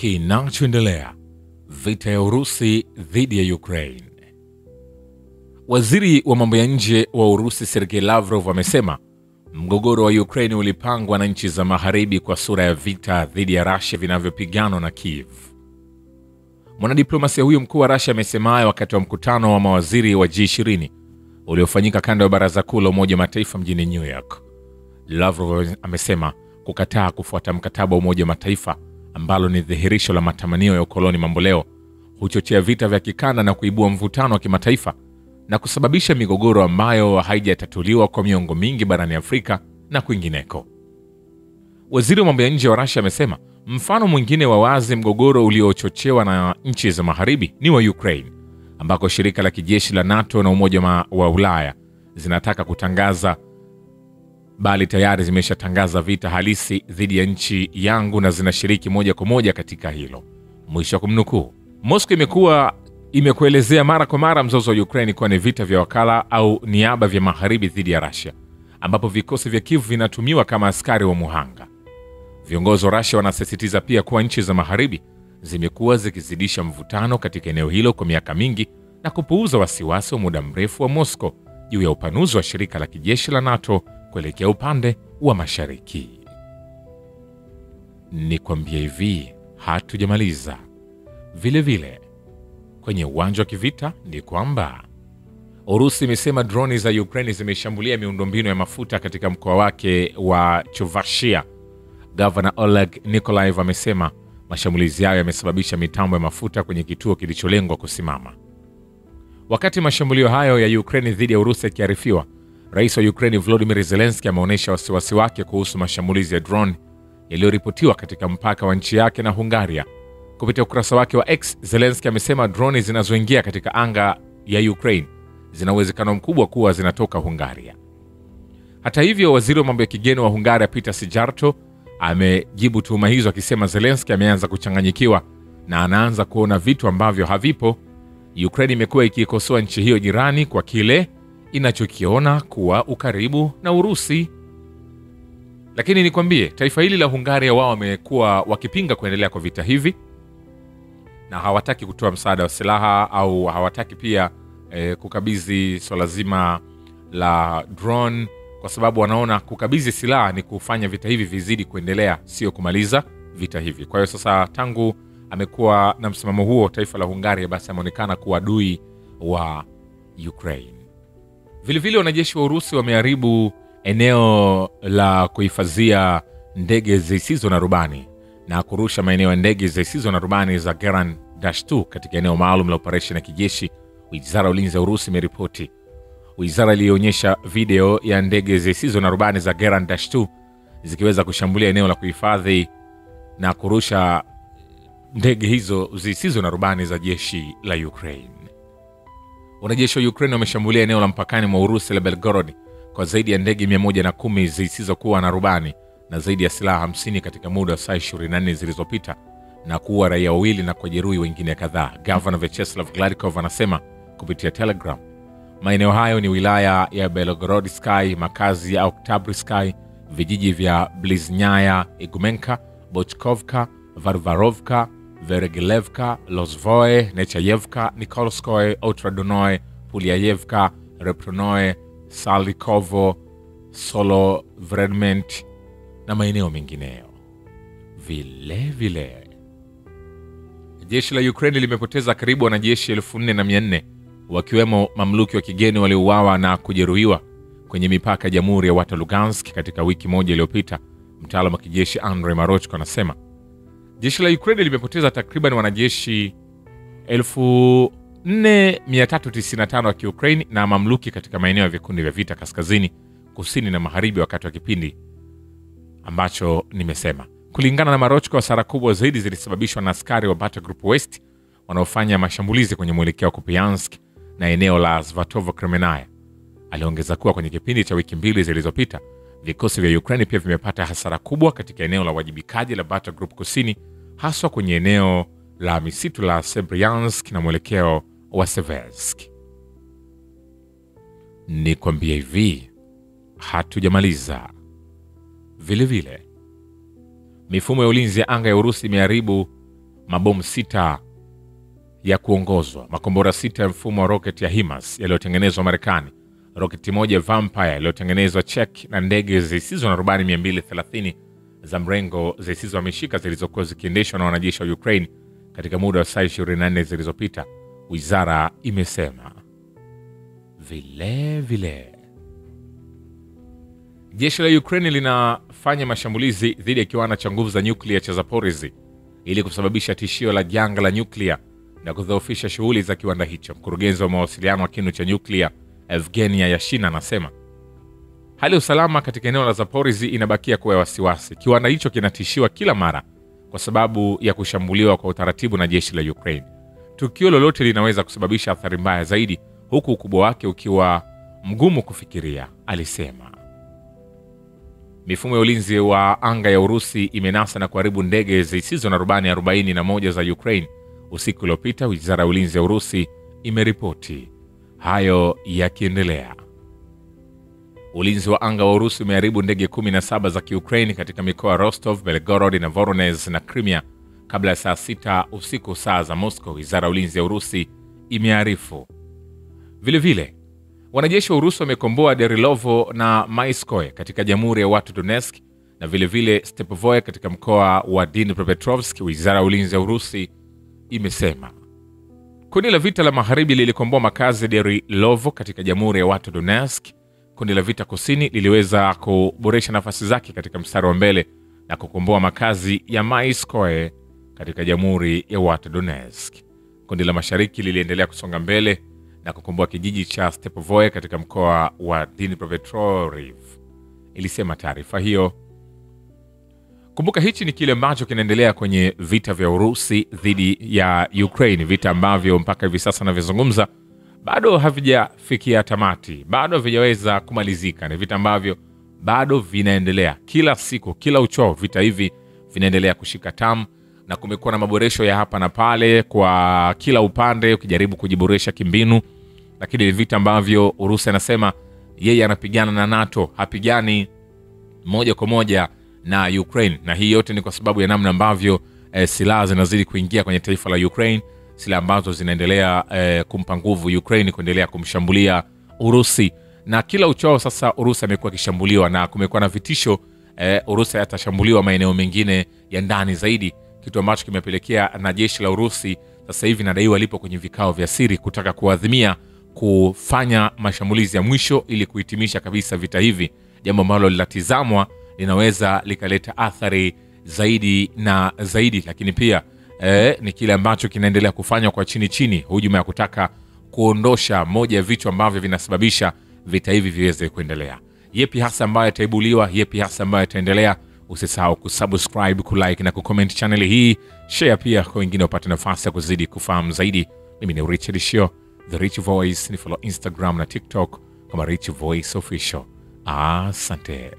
Kinachoendelea: vita ya Urusi dhidi ya Ukraine. Waziri wa mambo ya nje wa Urusi Sergei Lavrov amesema mgogoro wa Ukraine ulipangwa na nchi za magharibi kwa sura ya vita dhidi ya Russia vinavyopiganwa na Kiev. Mwanadiplomasia huyo mkuu wa Russia amesema hayo wakati wa mkutano wa mawaziri wa G20 uliofanyika kando ya Baraza Kuu la Umoja wa Mataifa mjini New York. Lavrov amesema kukataa kufuata mkataba wa Umoja wa Mataifa, ambalo ni dhihirisho la matamanio ya ukoloni mamboleo, huchochea vita vya kikanda na kuibua mvutano wa kimataifa na kusababisha migogoro ambayo haijatatuliwa kwa miongo mingi barani Afrika na kwingineko. Waziri wa mambo ya nje wa Russia amesema mfano mwingine wa wazi mgogoro uliochochewa na nchi za magharibi ni wa Ukraine, ambako shirika la kijeshi la NATO na Umoja wa Ulaya zinataka kutangaza, bali tayari zimeshatangaza vita halisi dhidi ya nchi yangu na zinashiriki moja kwa moja katika hilo. Mwisho wa kumnukuu. Moscow imekuelezea mara kwa mara mzozo wa Ukraine kuwa ni vita vya wakala au niaba vya magharibi dhidi ya Russia, ambapo vikosi vya Kiev vinatumiwa kama askari wa muhanga. Viongozi wa Russia wanasisitiza pia kuwa nchi za magharibi zimekuwa zikizidisha mvutano katika eneo hilo kwa miaka mingi na kupuuza wasiwasi wa muda mrefu wa Moscow juu ya upanuzi wa shirika la kijeshi la NATO kuelekea upande wa mashariki. Ni kwambia hivi, hatujamaliza. Vile kwenye uwanja wa kivita ni kwamba Urusi imesema droni za Ukraine zimeshambulia miundombinu ya mafuta katika mkoa wake wa Chuvashia. Gavana Oleg Nikolaev amesema mashambulizi hayo yamesababisha mitambo ya mafuta kwenye kituo kilicholengwa kusimama. Wakati mashambulio hayo ya Ukraine dhidi ya Urusi yakiarifiwa, Rais wa Ukraine Volodymyr Zelensky ameonyesha wasiwasi wake kuhusu mashambulizi ya drone yaliyoripotiwa katika mpaka wa nchi yake na Hungaria. Kupitia ukurasa wake wa X, Zelensky amesema drone zinazoingia katika anga ya Ukraine zina uwezekano mkubwa kuwa zinatoka Hungaria. Hata hivyo, waziri wa mambo ya kigeni wa Hungaria Peter Szijjártó amejibu tuhuma hizo akisema Zelensky ameanza kuchanganyikiwa na anaanza kuona vitu ambavyo havipo. Ukraine imekuwa ikikosoa nchi hiyo jirani kwa kile inachokiona kuwa ukaribu na Urusi. Lakini nikwambie, taifa hili la Hungaria wao wamekuwa wakipinga kuendelea kwa vita hivi na hawataki kutoa msaada wa silaha au hawataki pia kukabidhi swala zima la drone, kwa sababu wanaona kukabidhi silaha ni kufanya vita hivi vizidi kuendelea, sio kumaliza vita hivi. Kwa hiyo sasa, tangu amekuwa na msimamo huo, taifa la Hungaria basi ameonekana kuwa adui wa Ukraine. Vile wanajeshi wa Urusi wameharibu eneo la kuhifadhia ndege zisizo na rubani na kurusha maeneo ya ndege zisizo na rubani za Geran-2 katika eneo maalum la operation ya kijeshi, Wizara ya Ulinzi ya Urusi imeripoti. Wizara ilionyesha video ya ndege zisizo na rubani za Geran-2 zikiweza kushambulia eneo la kuhifadhi na kurusha ndege hizo zisizo na rubani za jeshi la Ukraine. Wanajeshi wa Ukraine wameshambulia eneo la mpakani mwa Urusi la Belgorod kwa zaidi ya ndege 110 zisizokuwa na rubani na zaidi ya silaha 50 katika muda wa saa 24 zilizopita na kuua raia wawili na kujeruhi wengine kadhaa. Governor Vyacheslav Gladkov anasema kupitia Telegram maeneo hayo ni wilaya ya Belgorodskaya, makazi ya Oktyabrskaya, vijiji vya Bliznaya, Igumenka, Bochkovka, Varvarovka, Veregilevka, Lozvoe, Nechayevka, Nikolskoye, Otradonoe, Pulyayevka, Repronoe, Salikovo, Solovredment na maeneo mengineyo. Vile jeshi la Ukraine limepoteza karibu wanajeshi 4,400 wakiwemo mamluki wa kigeni waliouawa na kujeruhiwa kwenye mipaka ya Jamhuri ya Watu Lugansk katika wiki moja iliyopita. Mtaalamu wa kijeshi Andrei Marochko anasema jeshi la Ukraine limepoteza takriban wanajeshi 4,395 wa Kiukraini na mamluki katika maeneo ya vikundi vya vita kaskazini, kusini na magharibi wakati wa kipindi ambacho nimesema. Kulingana na Marochko, hasara kubwa zaidi zilisababishwa na askari wa Battle Group West wanaofanya mashambulizi kwenye mwelekeo wa Kupiansk na eneo la Svatovo-Kremenaya. Aliongeza kuwa kwenye kipindi cha wiki 2 zilizopita, vikosi vya Ukraine pia vimepata hasara kubwa katika eneo la wajibikaji la Battle Group Kusini, haswa kwenye eneo la misitu la Sebryansk na mwelekeo wa Seversk. Ni kwambia hivi, hatujamaliza. Vile mifumo ya ulinzi ya anga ya Urusi imeharibu mabomu 6 ya kuongozwa, makombora 6 ya mfumo wa rocket ya HIMARS yaliyotengenezwa Marekani, roketi moja Vampire iliyotengenezwa Czech, na ndege zisizo na rubani 230 za mrengo zisizohamishika zilizokuwa zikiendeshwa na wanajeshi wa Ukraine katika muda wa saa 24 zilizopita, wizara imesema. Vile jeshi la Ukraine linafanya mashambulizi dhidi ya kiwanda cha nguvu za nyuklia cha Zaporizhzhia ili kusababisha tishio la janga la nyuklia na kudhoofisha shughuli za kiwanda hicho. Mkurugenzi wa mawasiliano wa kinu cha nyuklia Evgenia Yashina anasema hali ya usalama katika eneo la Zaporizhzhia inabakia kuwa wasiwasi. Kiwanda hicho kinatishiwa kila mara kwa sababu ya kushambuliwa kwa utaratibu na jeshi la Ukraine. Tukio lolote linaweza kusababisha athari mbaya zaidi, huku ukubwa wake ukiwa mgumu kufikiria, alisema. Mifumo ya ulinzi wa anga ya Urusi imenasa na kuharibu ndege zisizo na rubani 41 za Ukraine usiku uliopita, wizara ya ulinzi ya Urusi imeripoti. Hayo yakiendelea, ulinzi wa anga wa Urusi umeharibu ndege 17 za Kiukraini katika mikoa Rostov, Belgorod na Voronezh na Crimea kabla ya saa 6 usiku saa za Moscow, wizara ya ulinzi ya Urusi imearifu. Vile wanajeshi wa Urusi wamekomboa Derilovo na Maiskoye katika Jamhuri ya Watu Donetsk na vile Stepovoye katika mkoa wa Dnipropetrovsk, wizara ya ulinzi ya Urusi imesema. Kundi la vita la magharibi lilikomboa makazi ya Derilovo katika Jamhuri ya Watu Donetsk. Kundi la vita kusini liliweza kuboresha nafasi zake katika mstari wa mbele na kukomboa makazi ya Maiskoye katika Jamhuri ya Watu Donetsk. Kundi la mashariki liliendelea kusonga mbele na kukomboa kijiji cha Stepovoye katika mkoa wa Dnipropetrovsk, ilisema taarifa hiyo. Kumbuka hichi ni kile ambacho kinaendelea kwenye vita vya Urusi dhidi ya Ukraine, vita ambavyo mpaka hivi sasa navyozungumza bado havijafikia tamati, bado havijaweza kumalizika. Ni vita ambavyo bado vinaendelea kila siku, kila uchao vita hivi vinaendelea kushika tamu, na kumekuwa na maboresho ya hapa na pale kwa kila upande ukijaribu kujiboresha kimbinu, lakini ni vita ambavyo Urusi anasema yeye anapigana na NATO, hapigani moja kwa moja na Ukraine, na hii yote ni kwa sababu ya namna ambavyo silaha zinazidi kuingia kwenye taifa la Ukraine, silaha ambazo zinaendelea kumpa nguvu Ukraine kuendelea kumshambulia Urusi, na kila uchao sasa Urusi amekuwa kishambuliwa na kumekuwa na vitisho Urusi atashambuliwa maeneo mengine ya ndani zaidi, kitu ambacho kimepelekea na jeshi la Urusi sasa hivi nadaiwa lipo kwenye vikao vya siri kutaka kuadhimia kufanya mashambulizi ya mwisho ili kuhitimisha kabisa vita hivi, jambo ambalo linatizamwa linaweza likaleta athari zaidi na zaidi, lakini pia ni kile ambacho kinaendelea kufanywa kwa chini, hujuma ya kutaka kuondosha moja ya vitu ambavyo vinasababisha vita hivi viweze kuendelea. Yepi hasa ambayo yataibuliwa, yepi hasa ambayo yataendelea? Usisahau kusubscribe, kulike na kucomment channel hii, share pia kwa wengine wapate nafasi ya kuzidi kufahamu zaidi. Mimi ni Richard Shio, The Rich Voice, ni follow Instagram na TikTok kama Rich Voice Official. Asante.